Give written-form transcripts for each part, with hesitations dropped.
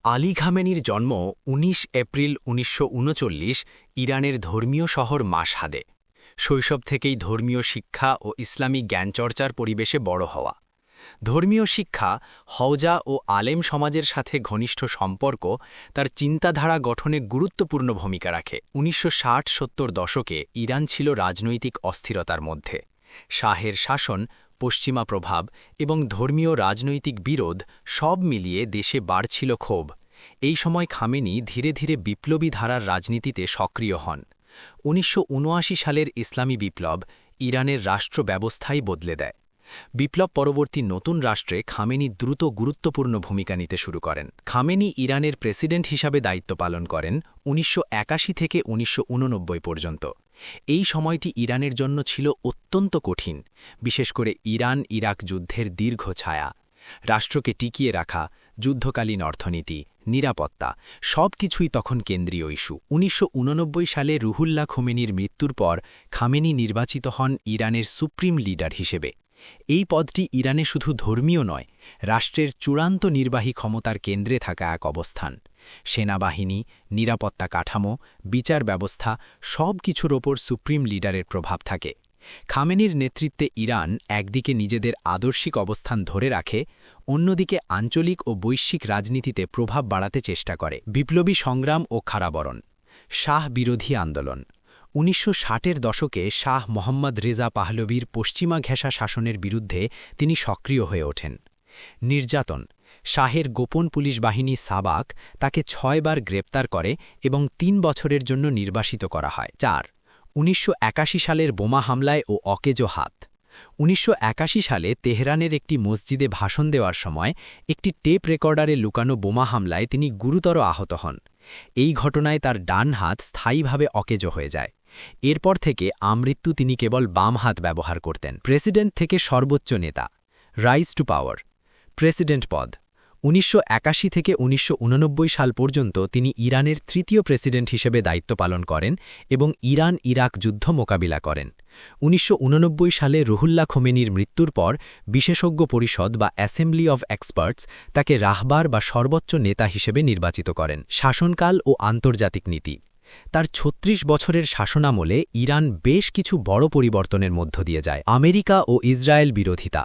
আলী খামেনির জন্ম ১৯ এপ্রিল ১৯৩৯ ইরানের ধর্মীয় শহর মাশহাদে। শৈশব থেকেই ধর্মীয় শিক্ষা ও ইসলামী জ্ঞানচর্চার পরিবেশে বড় হওয়া। ধর্মীয় শিক্ষা, হওজা ও আলেম সমাজের সাথে ঘনিষ্ঠ সম্পর্ক তার চিন্তাধারা গঠনে গুরুত্বপূর্ণ ভূমিকা রাখে। ১৯৬০-৭০ দশকে ইরান ছিল রাজনৈতিক অস্থিরতার মধ্যে। শাহের শাসন, পশ্চিমা প্রভাব এবং ধর্মীয় রাজনৈতিক বিরোধ সব মিলিয়ে দেশে বাড়ছিল ক্ষোভ। এই সময় খামেনি ধীরে ধীরে বিপ্লবী ধারার রাজনীতিতে সক্রিয় হন। ১৯৭৯ সালের ইসলামী বিপ্লব ইরানের রাষ্ট্র ব্যবস্থাই বদলে দেয়। বিপ্লব পরবর্তী নতুন রাষ্ট্রে খামেনি দ্রুত গুরুত্বপূর্ণ ভূমিকা নিতে শুরু করেন। খামেনি ইরানের প্রেসিডেন্ট হিসাবে দায়িত্ব পালন করেন ১৯৮১ থেকে ১৯৮৯ পর্যন্ত। এই সময়টি ইরানের জন্য ছিল অত্যন্ত কঠিন, বিশেষ করে ইরান-ইরাক যুদ্ধের দীর্ঘ ছায়া। রাষ্ট্রকে টিকিয়ে রাখা, যুদ্ধকালীন অর্থনীতি, নিরাপত্তা সবকিছুই তখন কেন্দ্রীয় ইস্যু। ১৯৮৯ সালে রুহুল্লাহ খোমেনির মৃত্যুর পর খামেনি নির্বাচিত হন ইরানের সুপ্রিম লিডার হিসেবে। এই পদটি ইরানে শুধু ধর্মীয় নয়, রাষ্ট্রের চূড়ান্ত নির্বাহী ক্ষমতার কেন্দ্রে থাকা এক অবস্থান। সেনাবাহিনী, নিরাপত্তা কাঠামো, বিচার ব্যবস্থা সবকিছুর ওপর সুপ্রিম লিডারের প্রভাব থাকে। খামেনির নেতৃত্বে ইরান একদিকে নিজেদের আদর্শিক অবস্থান ধরে রাখে, অন্যদিকে আঞ্চলিক ও বৈশ্বিক রাজনীতিতে প্রভাব বাড়াতে চেষ্টা করে। বিপ্লবী সংগ্রাম ও কারাবরণ, শাহ বিরোধী আন্দোলন। ১৯৬০-এর দশকে শাহ মোহাম্মদ রেজা পাহলভীর পশ্চিমা ঘেঁষা শাসনের বিরুদ্ধে তিনি সক্রিয় হয়ে ওঠেন। নির্যাতন, শাহের গোপন পুলিশ বাহিনী সাবাক তাকে ৬ বার গ্রেপ্তার করে এবং ৩ বছরের জন্য নির্বাসিত করা হয়। ৪. ১৯৮১ সালের বোমা হামলায় ও অকেজো হাত। ১৯৮১ সালে তেহরানের একটি মসজিদে ভাষণ দেওয়ার সময় একটি টেপ রেকর্ডারে লুকানো বোমা হামলায় তিনি গুরুতর আহত হন। এই ঘটনায় তার ডান হাত স্থায়ীভাবে অকেজো হয়ে যায়। এরপর থেকে আমৃত্যু তিনি কেবল বাম হাত ব্যবহার করতেন। প্রেসিডেন্ট থেকে সর্বোচ্চ নেতা, রাইজ টু পাওয়ার, প্রেসিডেন্ট পদ। ১৯৮১ থেকে ১৯৮৯ সাল পর্যন্ত তিনি ইরানের তৃতীয় প্রেসিডেন্ট হিসেবে দায়িত্ব পালন করেন এবং ইরান-ইরাক যুদ্ধ মোকাবিলা করেন। ১৯৮৯ সালে রুহুল্লাহ খোমেনির মৃত্যুর পর বিশেষজ্ঞ পরিষদ বা অ্যাসেম্বলি অব এক্সপার্টস তাকে রাহবার বা সর্বোচ্চ নেতা হিসেবে নির্বাচিত করেন। শাসনকাল ও আন্তর্জাতিক নীতি। তার ৩৬ বছরের শাসনামলে ইরান বেশ কিছু বড় পরিবর্তনের মধ্য দিয়ে যায়। আমেরিকা ও ইসরায়েল বিরোধিতা।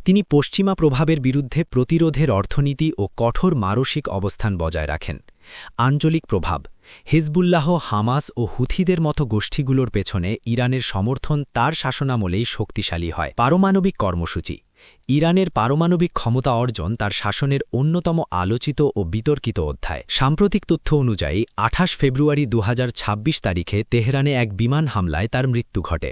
তিনি পশ্চিমা প্রভাবের বিরুদ্ধে প্রতিরোধের অর্থনীতি ও কঠোর মানসিক অবস্থান বজায় রাখেন। আঞ্চলিক প্রভাব, হিজবুল্লাহ, হামাস ও হুথিদের মতো গোষ্ঠীগুলোর পেছনে ইরানের সমর্থন তার শাসনামলেই শক্তিশালী হয়। পারমাণবিক কর্মসূচি। ইরানের পারমাণবিক ক্ষমতা অর্জন তার শাসনের অন্যতম আলোচিত ও বিতর্কিত অধ্যায়। সাম্প্রতিক তথ্য অনুযায়ী ২৮ ফেব্রুয়ারি ২০২৬ তারিখে তেহরানে এক বিমান হামলায় তার মৃত্যু ঘটে।